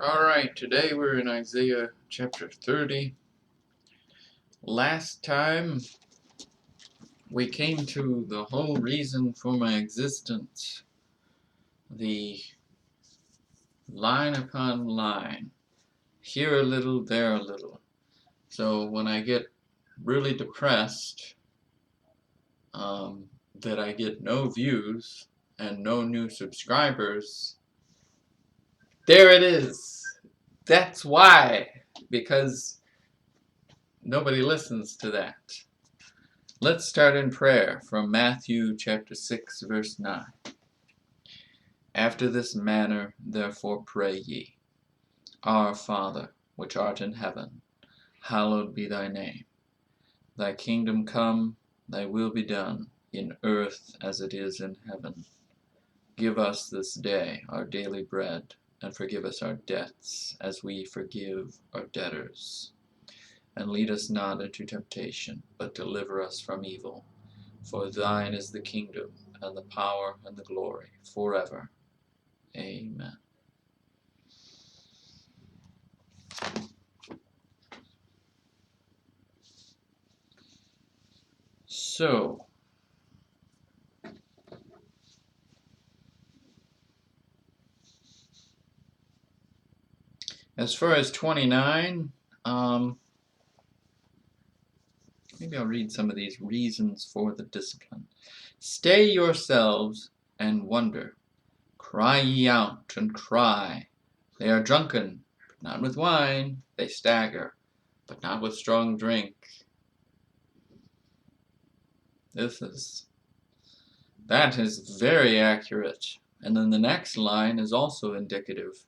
Alright, today we're in Isaiah chapter 30. Last time we came to the whole reason for my existence. The line upon line. Here a little, there a little. So when I get really depressed, that I get no views and no new subscribers, there it is. That's why. Because nobody listens to that. Let's start in prayer from Matthew chapter 6, verse 9. After this manner, therefore, pray ye, Our Father, which art in heaven, hallowed be thy name. Thy kingdom come, thy will be done, in earth as it is in heaven. Give us this day our daily bread, and forgive us our debts, as we forgive our debtors. And lead us not into temptation, but deliver us from evil. For thine is the kingdom, and the power, and the glory, forever. Amen. So, as far as 29, maybe I'll read some of these reasons for the discipline. Stay yourselves and wonder. Cry ye out and cry. They are drunken, but not with wine. They stagger, but not with strong drink. That is very accurate. And then the next line is also indicative.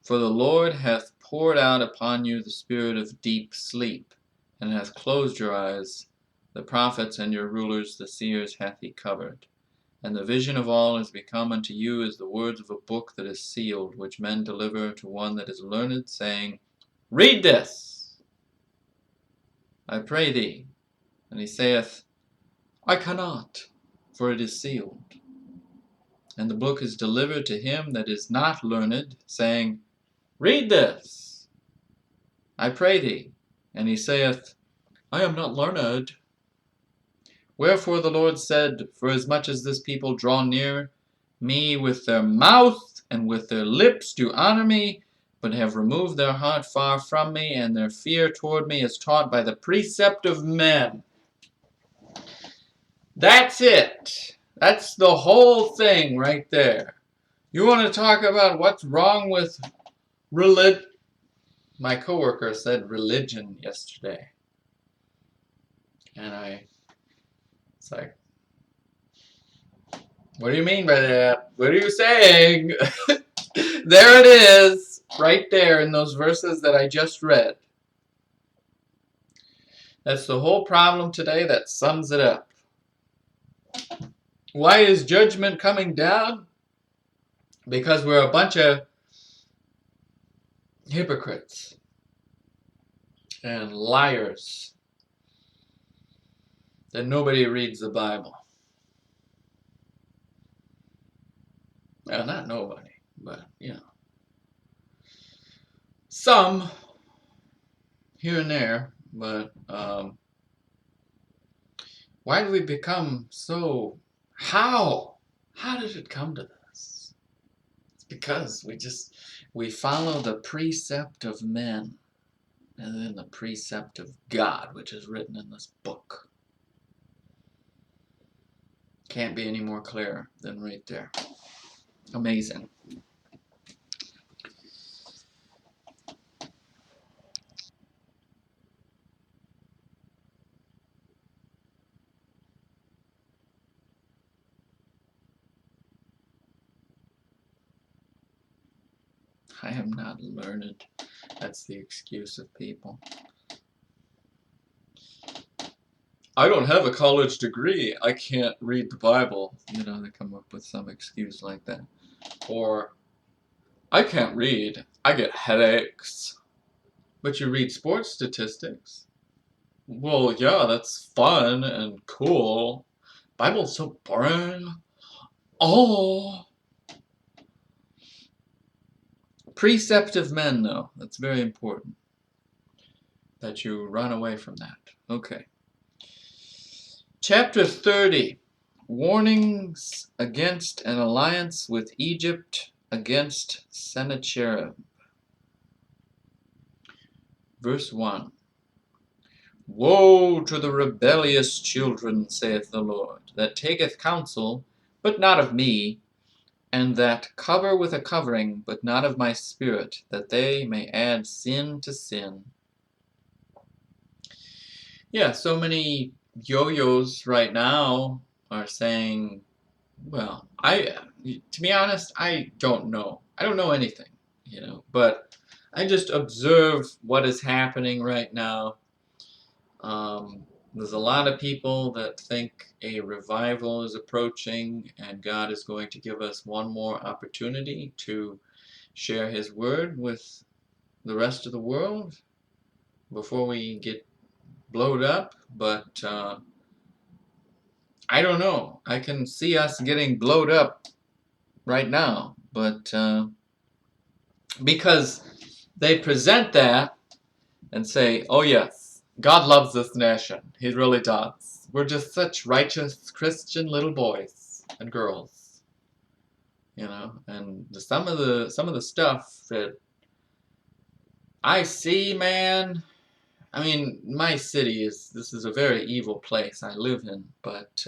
For the Lord hath poured out upon you the spirit of deep sleep, and hath closed your eyes. The prophets and your rulers, the seers, hath he covered. And the vision of all is become unto you as the words of a book that is sealed, which men deliver to one that is learned, saying, Read this, I pray thee. And he saith, I cannot, for it is sealed. And the book is delivered to him that is not learned, saying, Read this, I pray thee. And he saith, I am not learned. Wherefore the Lord said, Forasmuch as this people draw near me with their mouth and with their lips do honor me, but have removed their heart far from me, and their fear toward me is taught by the precept of men. That's it. That's the whole thing right there. You want to talk about what's wrong with religion? My coworker said religion yesterday. And it's like, what do you mean by that? What are you saying? There it is, right there in those verses that I just read. That's the whole problem today. That sums it up. Why is judgment coming down? Because we're a bunch of hypocrites and liars. That nobody reads the Bible. Well, not nobody, but, some here and there, but why do we become so... How did it come to this? It's because we follow the precept of men and then the precept of God, which is written in this book. Can't be any more clear than right there. Amazing. I am not learned. That's the excuse of people. I don't have a college degree. I can't read the Bible. They come up with some excuse like that. Or, I can't read. I get headaches. But you read sports statistics. Well, yeah, that's fun and cool. Bible's so boring. Oh. precept of men, though. That's very important. That you run away from that. Okay. Chapter 30. Warnings against an alliance with Egypt against Sennacherib. Verse 1. Woe to the rebellious children, saith the Lord, that taketh counsel, but not of me, and that cover with a covering, but not of my spirit, that they may add sin to sin. Yeah, so many yo-yos right now are saying, well, to be honest, I don't know. I don't know anything, but I just observe what is happening right now. There's a lot of people that think a revival is approaching and God is going to give us one more opportunity to share His word with the rest of the world before we get blowed up, but I don't know. I can see us getting blowed up right now, but because they present that and say, oh yes, God loves this nation. He really does. We're just such righteous Christian little boys and girls, and some of the stuff that I see, man. I mean, my city this is a very evil place I live in, but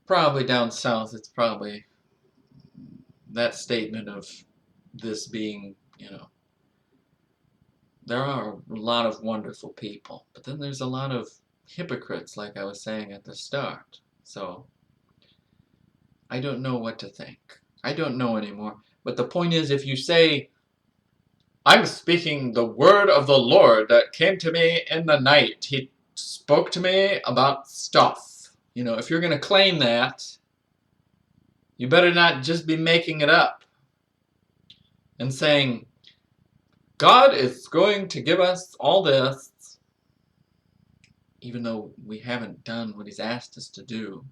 probably down south, it's probably that statement of this being, there are a lot of wonderful people, but then there's a lot of hypocrites, like I was saying at the start. So I don't know what to think. I don't know anymore. But the point is, if you say, I'm speaking the word of the Lord that came to me in the night, He spoke to me about stuff. If you're going to claim that, you better not just be making it up and saying, God is going to give us all this, even though we haven't done what He's asked us to do.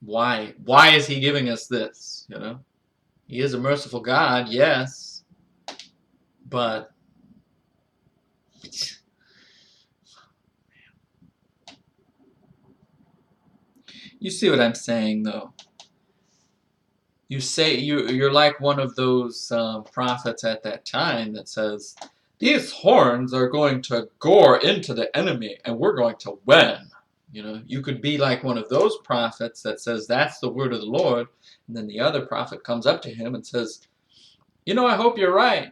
Why is He giving us this? He is a merciful God, yes, but you see what I'm saying, though. You say you're like one of those prophets at that time that says, these horns are going to gore into the enemy and we're going to win. You could be like one of those prophets that says that's the word of the Lord, and then the other prophet comes up to him and says, I hope you're right.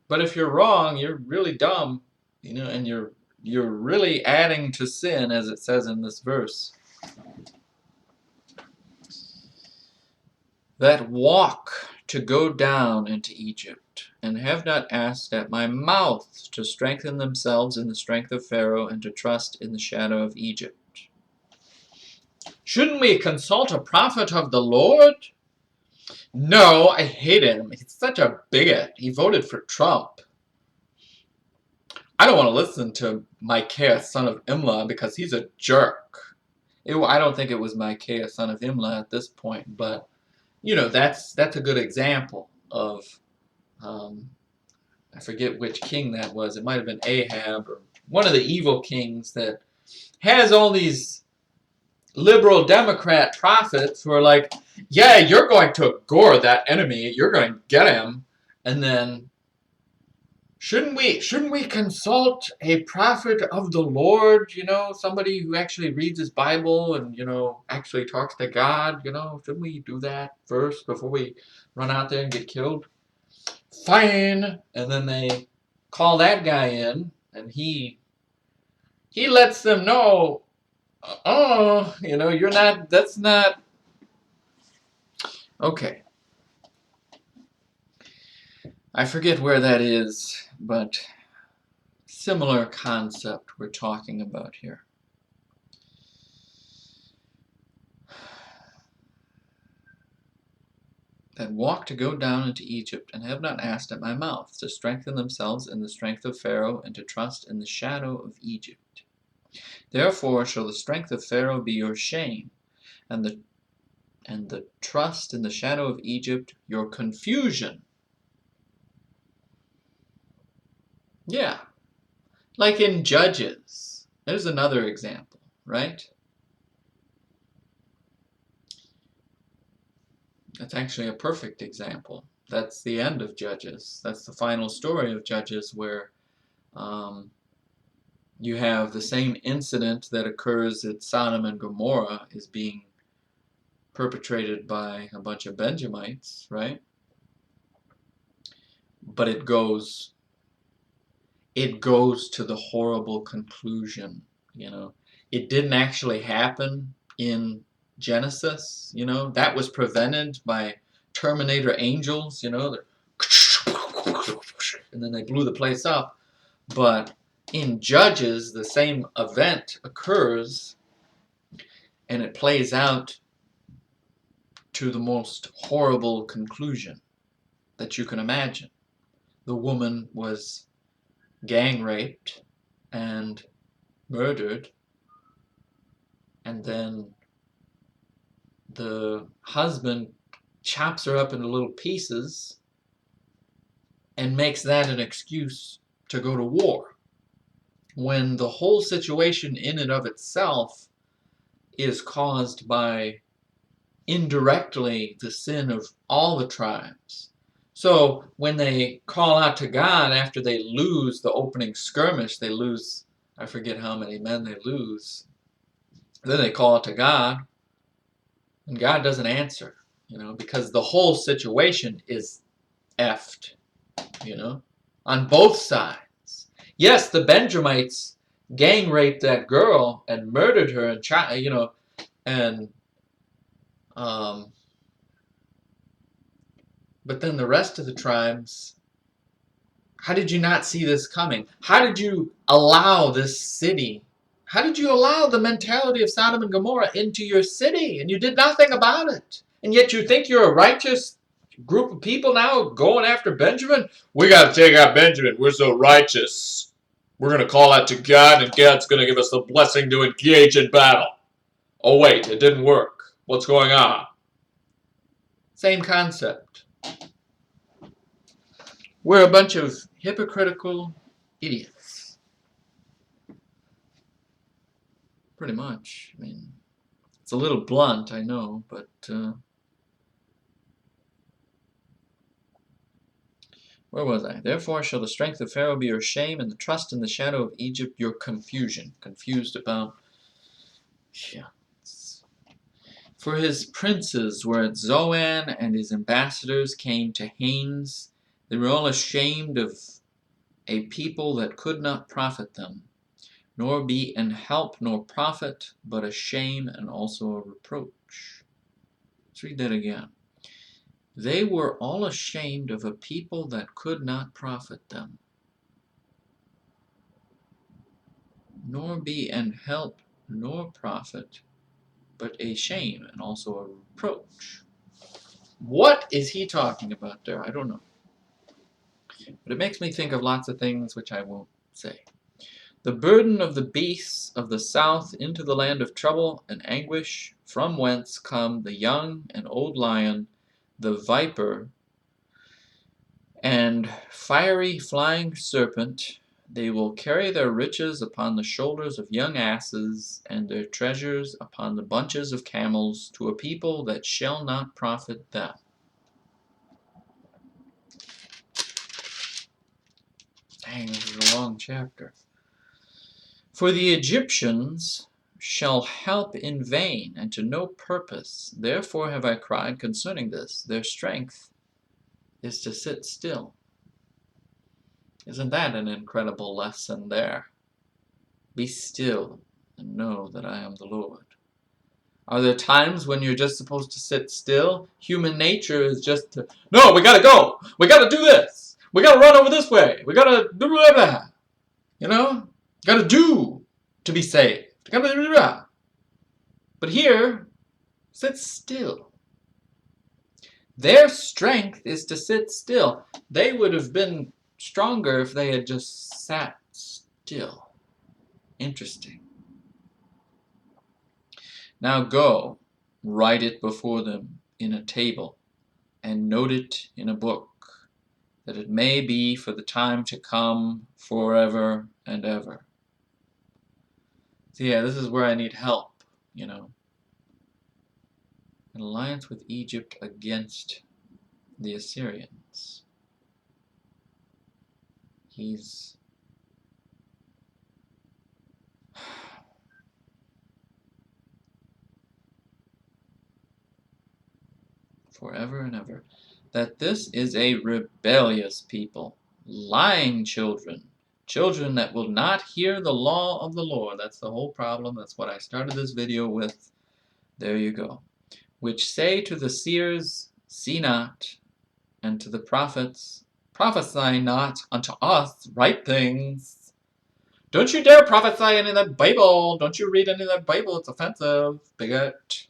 But if you're wrong, you're really dumb, and you're really adding to sin, as it says in this verse. That walk to go down into Egypt, and have not asked at my mouth to strengthen themselves in the strength of Pharaoh, and to trust in the shadow of Egypt. Shouldn't we consult a prophet of the Lord? No, I hate him. He's such a bigot. He voted for Trump. I don't want to listen to Micaiah, son of Imlah, because he's a jerk. I don't think it was Micaiah, son of Imlah at this point, but that's a good example of, I forget which king that was. It might have been Ahab, or one of the evil kings that has all these liberal Democrat prophets who are like, yeah, you're going to gore that enemy. You're going to get him. And then, shouldn't we consult a prophet of the Lord? Somebody who actually reads his Bible and, actually talks to God. Shouldn't we do that first before we run out there and get killed? Fine. And then they call that guy in, and he lets them know, you're not, that's not, okay. I forget where that is, but similar concept we're talking about here. That walk to go down into Egypt, and have not asked at my mouth, to strengthen themselves in the strength of Pharaoh, and to trust in the shadow of Egypt. Therefore shall the strength of Pharaoh be your shame, and and the trust in the shadow of Egypt, your confusion. Yeah, like in Judges. There's another example, right? That's actually a perfect example. That's the end of Judges. That's the final story of Judges, where you have the same incident that occurs at Sodom and Gomorrah is being perpetrated by a bunch of Benjamites, right? But it goes to the horrible conclusion, you know. It didn't actually happen in Genesis, you know. That was prevented by Terminator angels, you know. And then they blew the place up. But in Judges, the same event occurs, and it plays out to the most horrible conclusion that you can imagine. The woman was gang raped and murdered, and then the husband chops her up into little pieces and makes that an excuse to go to war, when the whole situation in and of itself is caused by indirectly the sin of all the tribes. So when they call out to God after they lose the opening skirmish, they lose, I forget how many men they lose, then they call out to God, and God doesn't answer, you know, because the whole situation is effed, you know, on both sides. Yes, the Benjamites gang raped that girl and murdered her, and you know, and but then the rest of the tribes, how did you not see this coming? How did you allow this city? How did you allow the mentality of Sodom and Gomorrah into your city? And you did nothing about it. And yet you think you're a righteous group of people now going after Benjamin? We got to take out Benjamin. We're so righteous. We're going to call out to God, and God's going to give us the blessing to engage in battle. Oh, wait, it didn't work. What's going on? Same concept. We're a bunch of hypocritical idiots. Pretty much. I mean, it's a little blunt, I know, but where was I? Therefore shall the strength of Pharaoh be your shame, and the trust in the shadow of Egypt your confusion. Confused about, yeah. For his princes were at Zoan, and his ambassadors came to Hanes. They were all ashamed of a people that could not profit them, nor be an help nor profit, but a shame and also a reproach. Let's read that again. They were all ashamed of a people that could not profit them, nor be an help nor profit, but a shame and also a reproach. What is he talking about there? I don't know. But it makes me think of lots of things which I won't say. The burden of the beasts of the south into the land of trouble and anguish, from whence come the young and old lion, the viper, and fiery flying serpent. They will carry their riches upon the shoulders of young asses, and their treasures upon the bunches of camels, to a people that shall not profit them. Dang, this is a long chapter. For the Egyptians shall help in vain, and to no purpose. Therefore have I cried concerning this. Their strength is to sit still. Isn't that an incredible lesson there? Be still and know that I am the Lord. Are there times when you're just supposed to sit still? Human nature is just to, no, we gotta go. We gotta do this. We gotta run over this way. We gotta do blah, blah. You know? Gotta do to be saved. Gotta do blah. But here, sit still. Their strength is to sit still. They would have been stronger if they had just sat still. Interesting. Now go, Write it before them in a table, and note it in a book, that it may be for the time to come forever and ever. So yeah, this is where I need help, you know. An alliance with Egypt against the Assyrians. He's forever and ever. That this is a rebellious people, lying children, children that will not hear the law of the Lord. That's the whole problem. That's what I started this video with. There you go. Which say to the seers, see not, and to the prophets, prophesy not unto us right things. Don't you dare prophesy any of that Bible. Don't you read any of that Bible. It's offensive, bigot.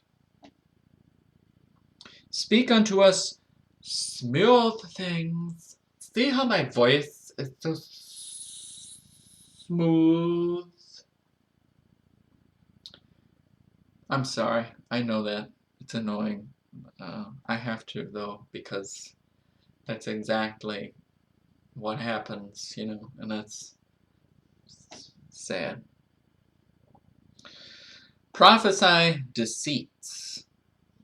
Speak unto us smooth things. See how my voice is so smooth? I'm sorry. I know that. It's annoying. I have to, though, because that's exactly what happens, you know, and that's sad. Prophesy deceits.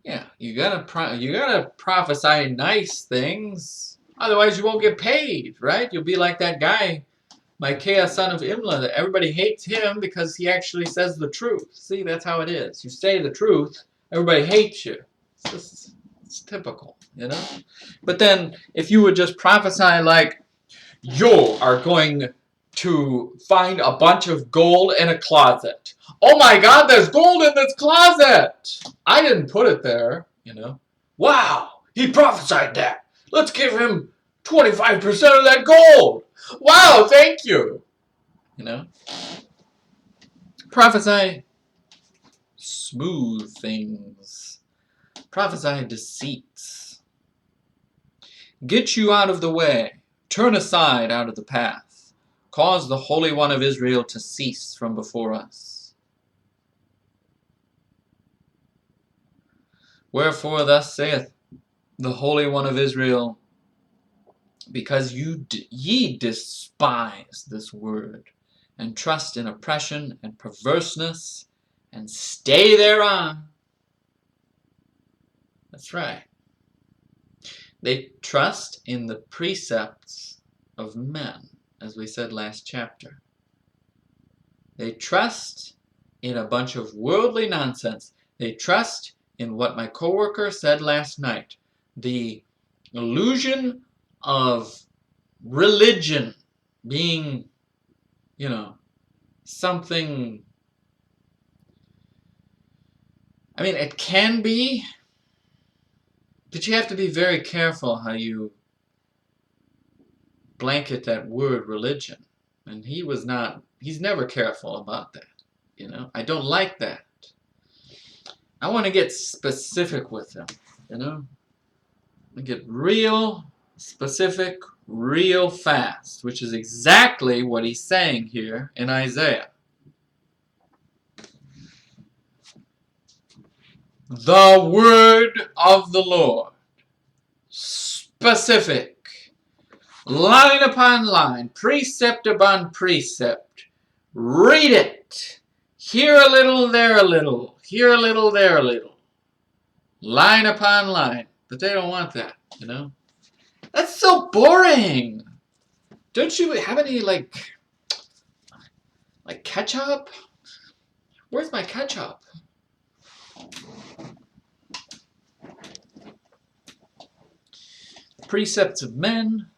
Yeah, you gotta prophesy nice things. Otherwise, you won't get paid, right? You'll be like that guy, Micaiah, son of Imlah, that everybody hates him because he actually says the truth. See, that's how it is. You say the truth, everybody hates you. It's typical, you know? But then, if you would just prophesy like, you are going to find a bunch of gold in a closet. Oh my God, there's gold in this closet! I didn't put it there, you know. Wow, he prophesied that. Let's give him 25% of that gold. Wow, thank you. You know. Prophesy smooth things. Prophesy deceits. Get you out of the way. Turn aside out of the path. Cause the Holy One of Israel to cease from before us. Wherefore thus saith the Holy One of Israel, because ye despise this word, and trust in oppression and perverseness, and stay thereon. That's right. They trust in the precepts of men, as we said last chapter. They trust in a bunch of worldly nonsense. They trust in what my coworker said last night, the illusion of religion being, you know, something. I mean, it can be, but you have to be very careful how you blanket that word religion. And he's never careful about that, you know. I don't like that. I want to get specific with him, you know. I get real specific, real fast, which is exactly what he's saying here in Isaiah. The word of the Lord. Specific. Line upon line, precept upon precept. Read it. Here a little, there a little. Here a little, there a little. Line upon line. But they don't want that, you know? That's so boring. Don't you have any, like ketchup? Where's my ketchup? Precepts of men,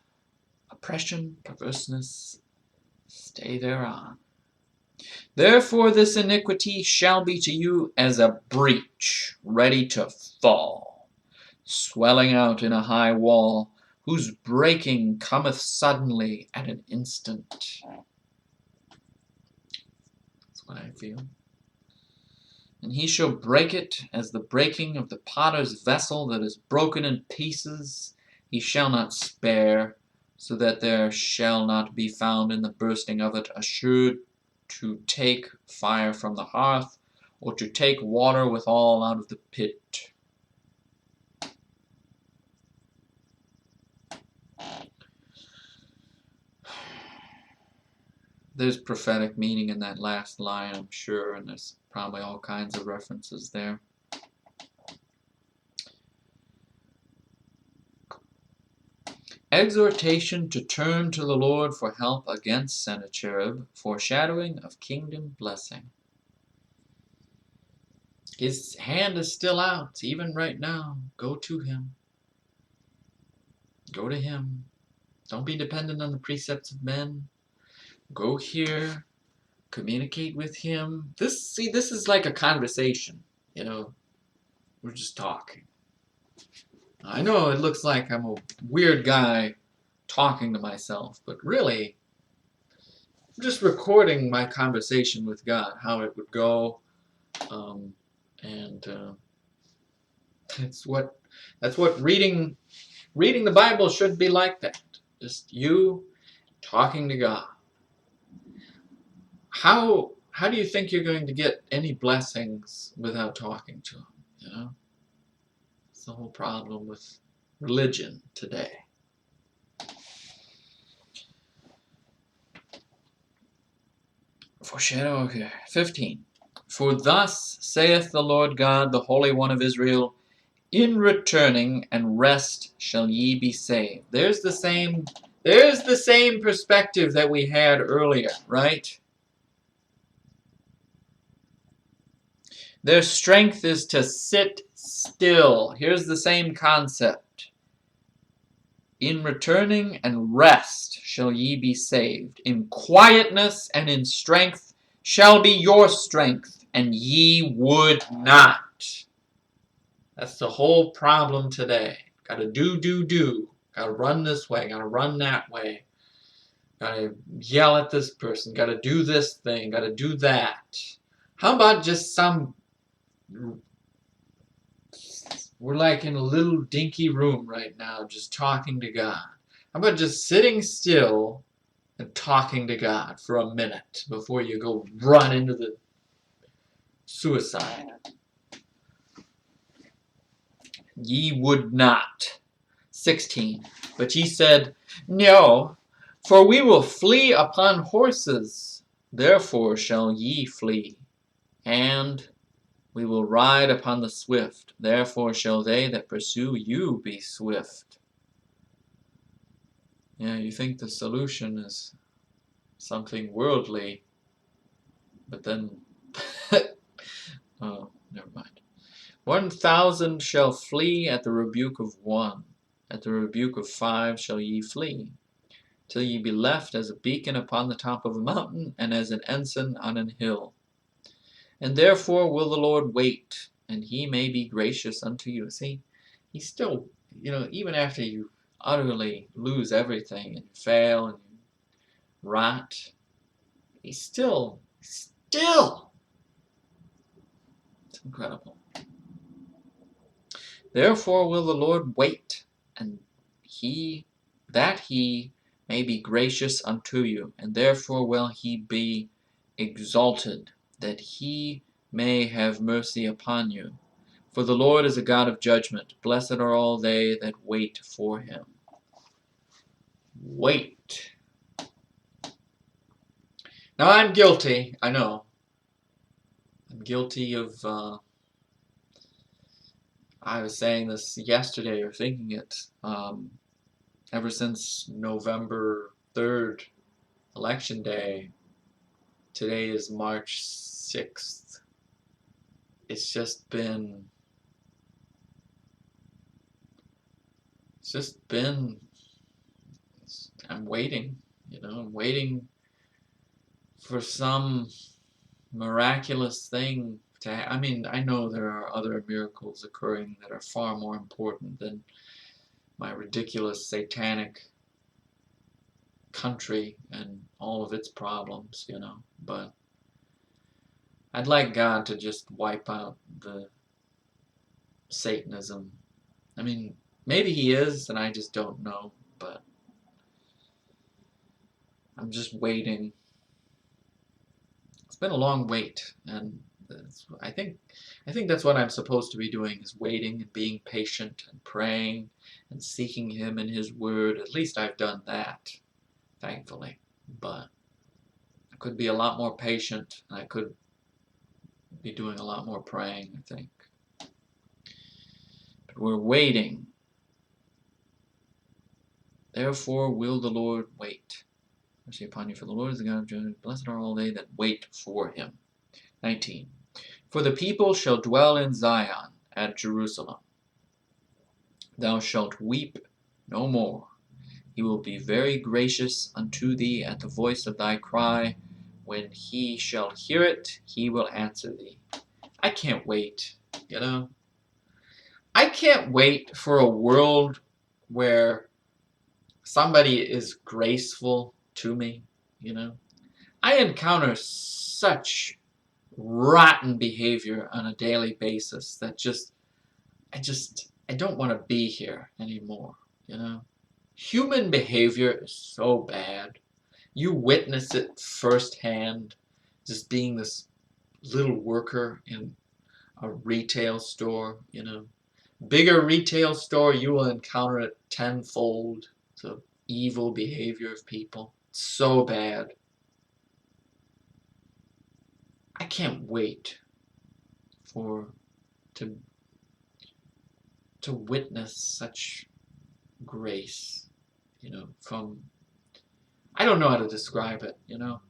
oppression, perverseness, stay thereon. Therefore this iniquity shall be to you as a breach ready to fall, swelling out in a high wall, whose breaking cometh suddenly at an instant. That's what I feel. And he shall break it as the breaking of the potter's vessel that is broken in pieces. He shall not spare, so that there shall not be found in the bursting of it assured to take fire from the hearth, or to take water withal out of the pit. There's prophetic meaning in that last line, I'm sure, and there's probably all kinds of references there. Exhortation to turn to the Lord for help against Sennacherib, foreshadowing of kingdom blessing. His hand is still out, even right now. Go to him. Go to him. Don't be dependent on the precepts of men. Go here. Communicate with him. This is like a conversation, you know. We're just talking. I know it looks like I'm a weird guy talking to myself, but really, I'm just recording my conversation with God, how it would go, and that's what reading the Bible should be like. That just you talking to God. How do you think you're going to get any blessings without talking to him? You know, it's the whole problem with religion today. Foreshadow, okay. 15. For thus saith the Lord God, the Holy One of Israel, in returning and rest shall ye be saved. There's the same perspective that we had earlier, right? Their strength is to sit still. Here's the same concept. In returning and rest shall ye be saved. In quietness and in strength shall be your strength, and ye would not. That's the whole problem today. Gotta do. Gotta run this way, gotta run that way. Gotta yell at this person, gotta do this thing, gotta do that. How about just we're like in a little dinky room right now, just talking to God. How about just sitting still and talking to God for a minute before you go run into the suicide? Ye would not. 16. But ye said, No, for we will flee upon horses. Therefore shall ye flee. And we will ride upon the swift. Therefore shall they that pursue you be swift. Yeah, you think the solution is something worldly, but then, oh, never mind. 1,000 shall flee at the rebuke of one. At the rebuke of 5 shall ye flee, till ye be left as a beacon upon the top of a mountain, and as an ensign on an hill. And therefore will the Lord wait, and he may be gracious unto you. See, he's still, even after you utterly lose everything, and fail, and you rot, he's still, it's incredible. Therefore will the Lord wait, and that he may be gracious unto you, and therefore will he be exalted, that he may have mercy upon you. For the Lord is a God of judgment. Blessed are all they that wait for him. Wait. Now I'm guilty, I know. I'm guilty of, I was saying this yesterday or thinking it, ever since November 3rd, Election Day. Today is March 6th. It's just been, I'm waiting, I'm waiting for some miraculous thing to I know there are other miracles occurring that are far more important than my ridiculous satanic country and all of its problems, but I'd like God to just wipe out the Satanism. Maybe he is, and I just don't know, but I'm just waiting. It's been a long wait, and I think that's what I'm supposed to be doing, is waiting and being patient and praying and seeking Him in His Word. At least I've done that, thankfully. But I could be a lot more patient, and I could be doing a lot more praying, I think. But we're waiting. Therefore will the Lord wait. Mercy upon you, for the Lord is the God of judgment. Blessed are all they that wait for Him. 19. For the people shall dwell in Zion at Jerusalem. Thou shalt weep no more. He will be very gracious unto thee at the voice of thy cry. When he shall hear it, he will answer thee. I can't wait, you know. I can't wait for a world where somebody is graceful to me, you know. I encounter such rotten behavior on a daily basis that I don't want to be here anymore, you know. Human behavior is so bad. You witness it firsthand, just being this little worker in a retail store, you know. Bigger retail store, you will encounter it tenfold, the evil behavior of people. So bad. I can't wait for to witness such grace, you know, from, I don't know how to describe it, you know,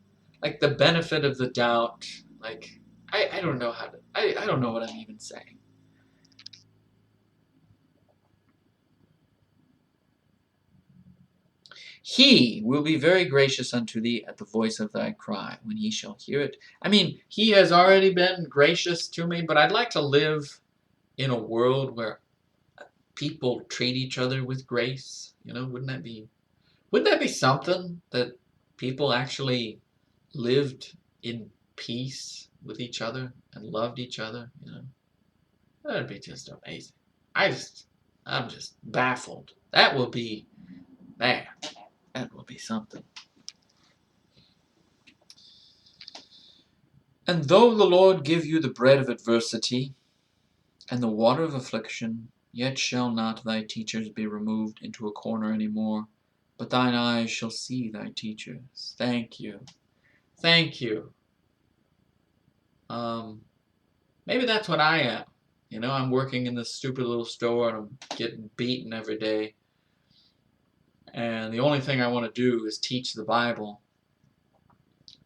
like the benefit of the doubt, like, I don't know how to, I don't know what I'm even saying. He will be very gracious unto thee at the voice of thy cry, when he shall hear it. I mean, he has already been gracious to me, but I'd like to live in a world where people treat each other with grace. You know, wouldn't that be something, that people actually lived in peace with each other and loved each other, you know? That'd be just amazing. I'm just baffled. That will be, man, that will be something. And though the Lord give you the bread of adversity and the water of affliction, yet shall not thy teachers be removed into a corner any more, but thine eyes shall see thy teachers. Thank you. Thank you. Maybe that's what I am. You know, I'm working in this stupid little store and I'm getting beaten every day. And the only thing I want to do is teach the Bible.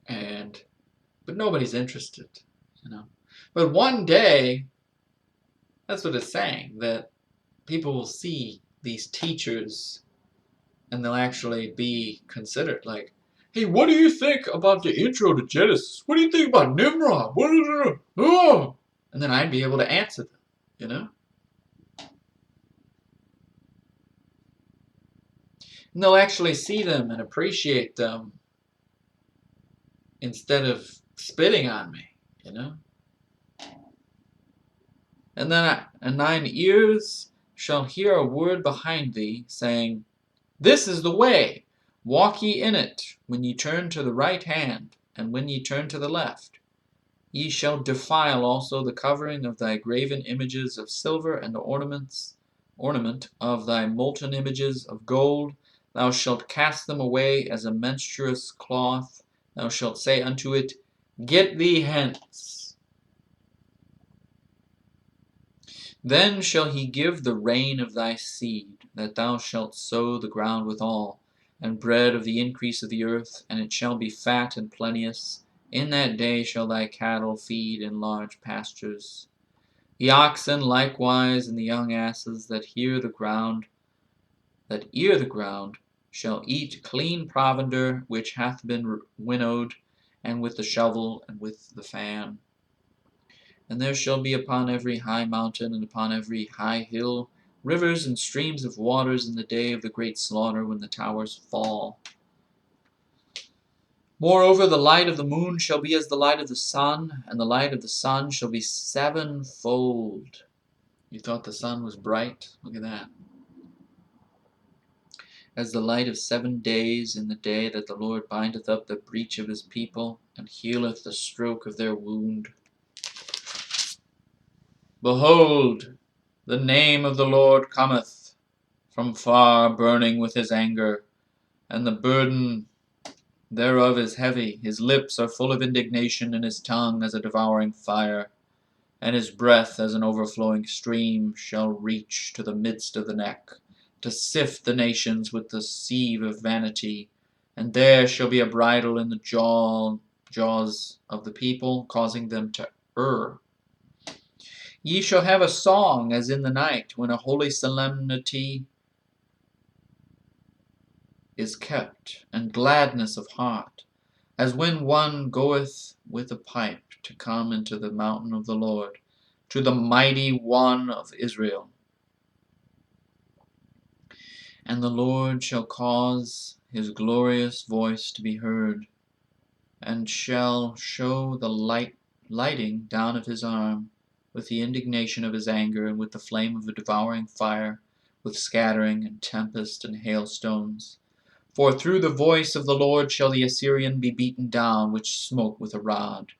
But nobody's interested, you know. But one day, that's what it's saying, that people will see these teachers and they'll actually be considered, like, hey, what do you think about the intro to Genesis? What do you think about Nimrod? What is it? Oh! And then I'd be able to answer them, you know? And they'll actually see them and appreciate them instead of spitting on me, you know? And thine ears shall hear a word behind thee, saying, This is the way, walk ye in it, when ye turn to the right hand, and when ye turn to the left. Ye shall defile also the covering of thy graven images of silver, and the ornament of thy molten images of gold. Thou shalt cast them away as a menstruous cloth. Thou shalt say unto it, Get thee hence. Then shall he give the rain of thy seed, that thou shalt sow the ground withal, and bread of the increase of the earth, and it shall be fat and plenteous. In that day shall thy cattle feed in large pastures. The oxen likewise and the young asses that ear the ground, shall eat clean provender which hath been winnowed, and with the shovel and with the fan. And there shall be upon every high mountain and upon every high hill rivers and streams of waters in the day of the great slaughter, when the towers fall. Moreover, the light of the moon shall be as the light of the sun, and the light of the sun shall be sevenfold. You thought the sun was bright? Look at that. As the light of 7 days in the day that the Lord bindeth up the breach of his people, and healeth the stroke of their wound. Behold, the name of the Lord cometh from far, burning with his anger, and the burden thereof is heavy. His lips are full of indignation, and his tongue as a devouring fire. And his breath as an overflowing stream shall reach to the midst of the neck, to sift the nations with the sieve of vanity. And there shall be a bridle in the jaws of the people, causing them to err. Ye shall have a song as in the night, when a holy solemnity is kept, and gladness of heart, as when one goeth with a pipe to come into the mountain of the Lord, to the mighty one of Israel. And the Lord shall cause his glorious voice to be heard, and shall show the lighting down of his arm, with the indignation of his anger, and with the flame of a devouring fire, with scattering, and tempest, and hailstones. For through the voice of the Lord shall the Assyrian be beaten down, which smote with a rod.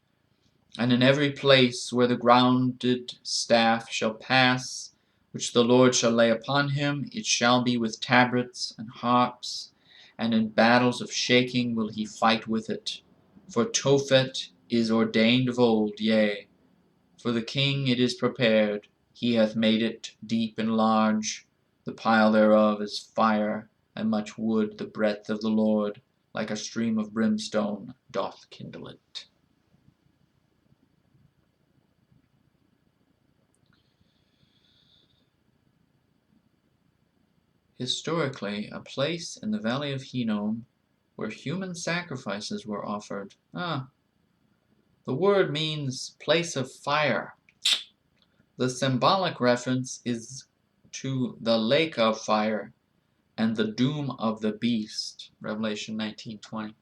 And in every place where the grounded staff shall pass, which the Lord shall lay upon him, it shall be with tabrets and harps, and in battles of shaking will he fight with it. For Tophet is ordained of old, yea, for the king it is prepared. He hath made it deep and large. The pile thereof is fire, and much wood. The breath of the Lord, like a stream of brimstone, doth kindle it. Historically, a place in the valley of Hinnom where human sacrifices were offered. The word means place of fire. The symbolic reference is to the lake of fire and the doom of the beast, Revelation 19:20.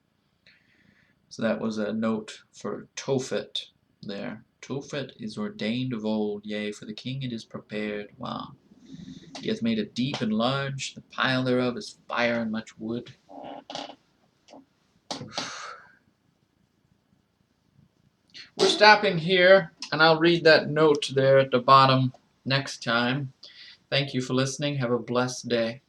So that was a note for Tophet there. Tophet is ordained of old, yea, for the king it is prepared. Wow. He hath made it deep and large, the pile thereof is fire and much wood. We're stopping here, and I'll read that note there at the bottom next time. Thank you for listening. Have a blessed day.